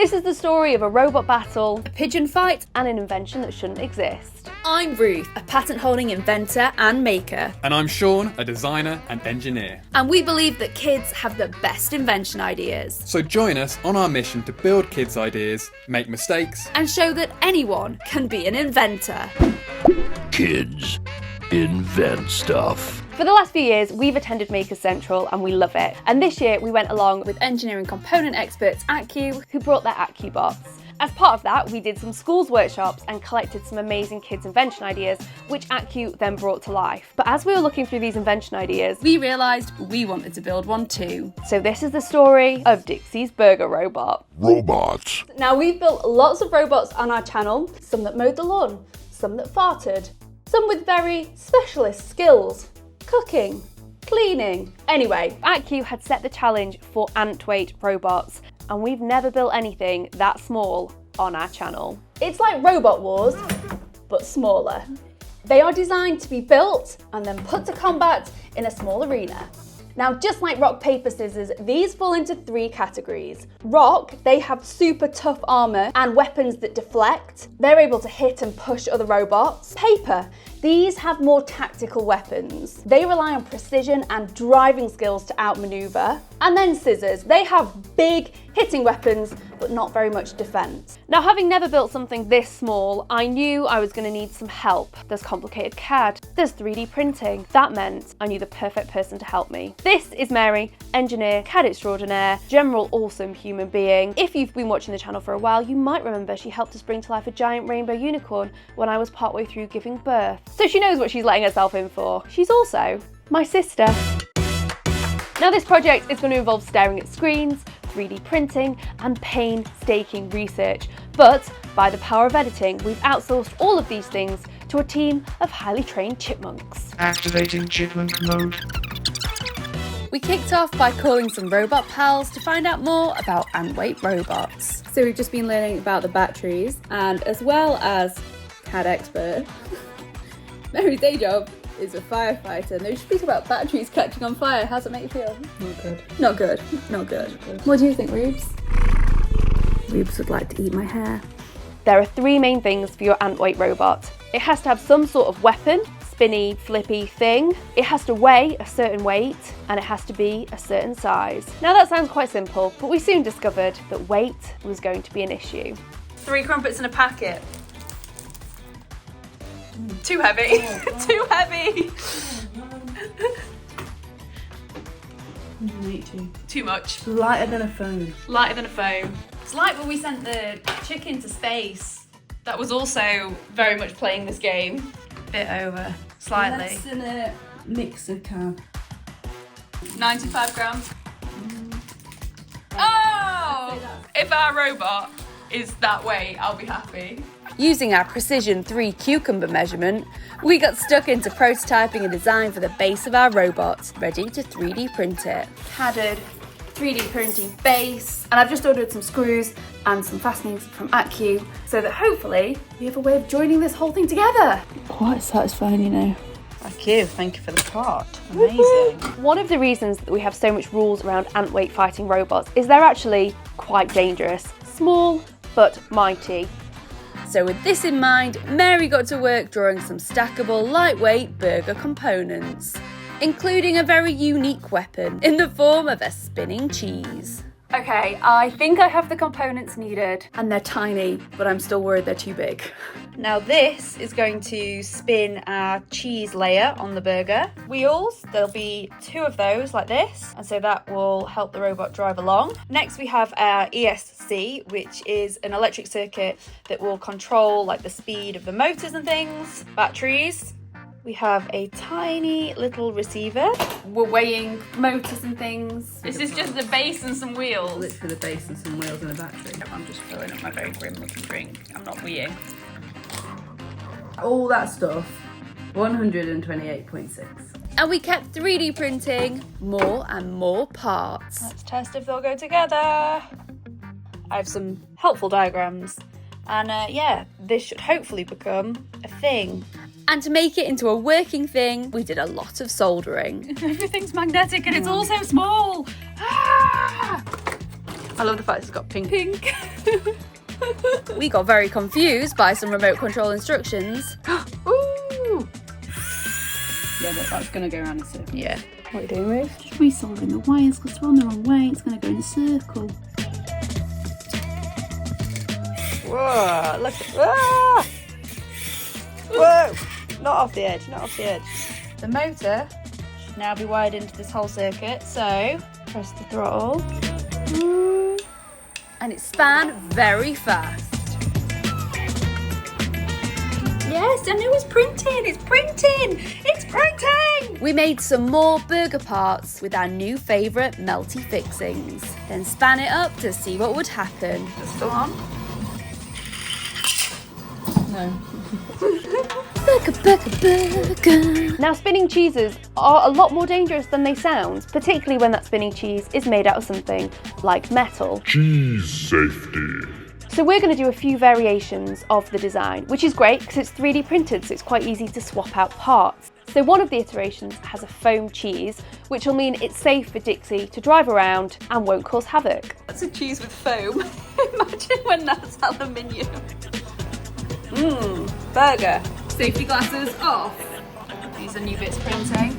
This is the story of a robot battle, a pigeon fight, and an invention that shouldn't exist. I'm Ruth, a patent-holding inventor and maker. And I'm Sean, a designer and engineer. And we believe that kids have the best invention ideas. So join us on our mission to build kids' ideas, make mistakes, and show that anyone can be an inventor. Kids invent stuff. For the last few years, we've attended Maker Central and we love it. And this year we went along with engineering component experts Accu, who brought their Accu bots. As part of that, we did some schools workshops and collected some amazing kids' invention ideas, which Accu then brought to life. But as we were looking through these invention ideas, we realised we wanted to build one too. So this is the story of Dixie's burger robot. Robots. Now, we've built lots of robots on our channel, some that mowed the lawn, some that farted, some with very specialist skills. Cooking, cleaning. Anyway, Accu had set the challenge for Antweight robots, and we've never built anything that small on our channel. It's like Robot Wars, but smaller. They are designed to be built and then put to combat in a small arena. Now, just like rock, paper, scissors, these fall into 3 categories. Rock, they have super tough armour and weapons that deflect. They're able to hit and push other robots. Paper, these have more tactical weapons. They rely on precision and driving skills to outmaneuver. And then scissors, they have big hitting weapons, but not very much defence. Now, having never built something this small, I knew I was going to need some help. There's complicated CAD, there's 3D printing. That meant I knew the perfect person to help me. This is Mary, engineer, CAD extraordinaire, general awesome human being. If you've been watching the channel for a while, you might remember she helped us bring to life a giant rainbow unicorn when I was partway through giving birth. So she knows what she's letting herself in for. She's also my sister. Now, this project is going to involve staring at screens, 3D printing, and painstaking research. But by the power of editing, we've outsourced all of these things to a team of highly trained chipmunks. Activating chipmunk mode. We kicked off by calling some robot pals to find out more about Antweight robots. So we've just been learning about the batteries, and as well as CAD expert, Mary's day job is a firefighter. And they speak about batteries catching on fire. How's it make you feel? Not good. Not good. Not good. What do you think, Rubes? Rubes would like to eat my hair. There are 3 main things for your Antweight robot. It has to have some sort of weapon, spinny, flippy thing. It has to weigh a certain weight, and it has to be a certain size. Now, that sounds quite simple, but we soon discovered that weight was going to be an issue. 3 crumpets in a packet. Too heavy. Too heavy. Too much. Lighter than a phone. Lighter than a phone. It's like when we sent the chicken to space. That was also very much playing this game. Bit over, slightly. Less than a mixer can. 95 grams. Oh! If our robot is that weight, I'll be happy. Using our precision 3 cucumber measurement, we got stuck into prototyping a design for the base of our robot, ready to 3D print it. CAD'd 3D printing base, and I've just ordered some screws and some fastenings from Accu, so that hopefully we have a way of joining this whole thing together. Quite satisfying, you know. Thank you for the part. Amazing. One of the reasons that we have so much rules around Antweight fighting robots is they're actually quite dangerous. Small, but mighty. So with this in mind, Mary got to work drawing some stackable, lightweight burger components, including a very unique weapon in the form of a spinning cheese. Okay, I think I have the components needed, and they're tiny, but I'm still worried they're too big. Now this is going to spin our cheese layer on the burger. Wheels, there'll be 2 of those like this, and so that will help the robot drive along. Next we have our ESC, which is an electric circuit that will control like the speed of the motors and things. Batteries. We have a tiny little receiver. We're weighing motors and things. This is just the base and some wheels. Literally the base and some wheels and a battery. I'm just filling up my very grim looking drink. I'm not weeing. All that stuff, 128.6. And we kept 3D printing more and more parts. Let's test if they'll go together. I have some helpful diagrams. And yeah, this should hopefully become a thing. And to make it into a working thing, we did a lot of soldering. Everything's magnetic and it's all so small. Ah! I love the fact it's got pink. We got very confused by some remote control instructions. Ooh! Yeah, that's gonna go around in a circle. Yeah. What are you doing, Ruth? Just resolving the wires because they're on the wrong way. It's gonna go in a circle. Whoa, look. Ah! Whoa! Not off the edge, not off the edge. The motor should now be wired into this whole circuit, so press the throttle. And it span very fast. Yes, I knew it was printing! It's printing! It's printing! We made some more burger parts with our new favourite melty fixings. Then span it up to see what would happen. Is it still on? No. Burger. Now, spinning cheeses are a lot more dangerous than they sound, particularly when that spinning cheese is made out of something like metal. Cheese safety. So we're going to do a few variations of the design, which is great because it's 3D printed, so it's quite easy to swap out parts. So one of the iterations has a foam cheese, which will mean it's safe for Dixie to drive around and won't cause havoc. That's a cheese with foam. Imagine when that's aluminium. Burger. Safety glasses off. These are new bits printing.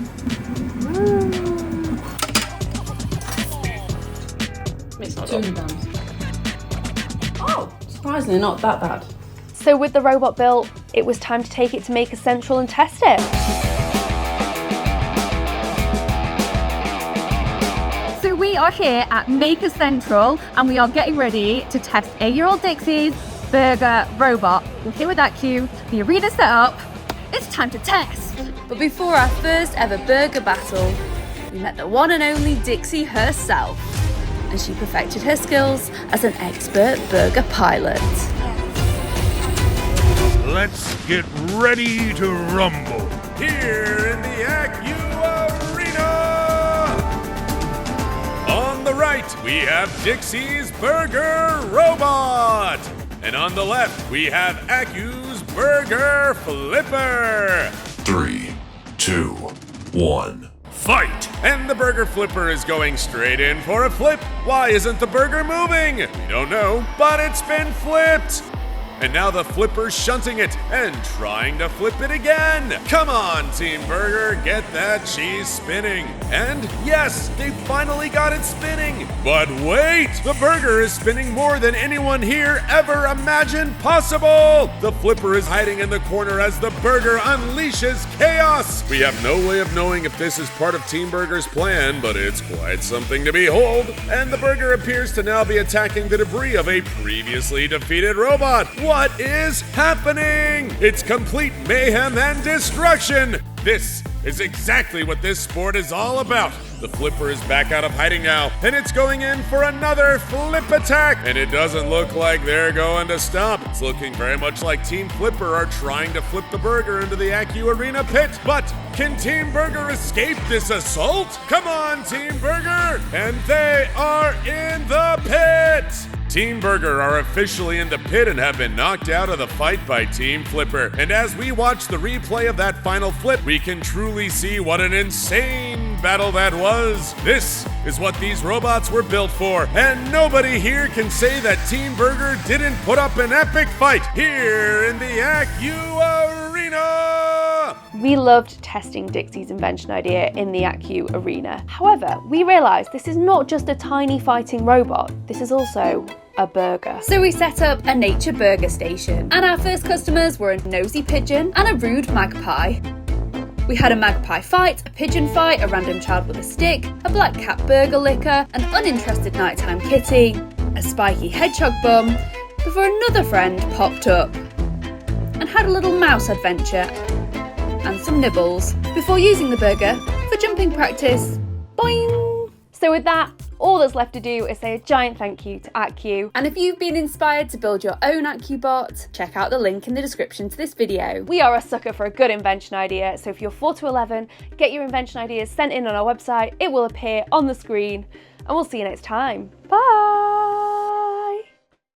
It's not 200 grams. Oh, surprisingly not that bad. So with the robot built, it was time to take it to Maker Central and test it. So we are here at Maker Central and we are getting ready to test 8-year-old Dixie's burger robot. We're here with Accu, the arena set up. It's time to test. But before our first ever burger battle, we met the one and only Dixie herself. And she perfected her skills as an expert burger pilot. Let's get ready to rumble. Here in the Accu Arena! On the right, we have Dixie's Burger Robot. And on the left, we have Accu's Burger Flipper. 3, 2, 1. Fight! And the burger flipper is going straight in for a flip. Why isn't the burger moving? We don't know, but it's been flipped. And now the flipper's shunting it and trying to flip it again. Come on, Team Burger, get that cheese spinning. And yes, they finally got it spinning. But wait, the burger is spinning more than anyone here ever imagined possible. The flipper is hiding in the corner as the burger unleashes chaos. We have no way of knowing if this is part of Team Burger's plan, but it's quite something to behold. And the burger appears to now be attacking the debris of a previously defeated robot. What is happening? It's complete mayhem and destruction. This is exactly what this sport is all about. The flipper is back out of hiding now, and it's going in for another flip attack. And it doesn't look like they're going to stop. It's looking very much like Team Flipper are trying to flip the burger into the Accu Arena pit. But can Team Burger escape this assault? Come on, Team Burger! And they are in the pit! Team Burger are officially in the pit and have been knocked out of the fight by Team Flipper. And as we watch the replay of that final flip, we can truly see what an insane battle that was. This is what these robots were built for. And nobody here can say that Team Burger didn't put up an epic fight here in the Accu Arena. We loved testing Dixie's invention idea in the Accu Arena. However, we realised this is not just a tiny fighting robot, this is also a burger. So we set up a nature burger station, and our first customers were a nosy pigeon and a rude magpie. We had a magpie fight, a pigeon fight, a random child with a stick, a black cat burger licker, an uninterested nighttime kitty, a spiky hedgehog bum, before another friend popped up and had a little mouse adventure and some nibbles before using the burger for jumping practice. Boing! So with that, all that's left to do is say a giant thank you to Accu. And if you've been inspired to build your own Accu bot, check out the link in the description to this video. We are a sucker for a good invention idea, so if you're 4 to 11, get your invention ideas sent in on our website. It will appear on the screen, and we'll see you next time. Bye!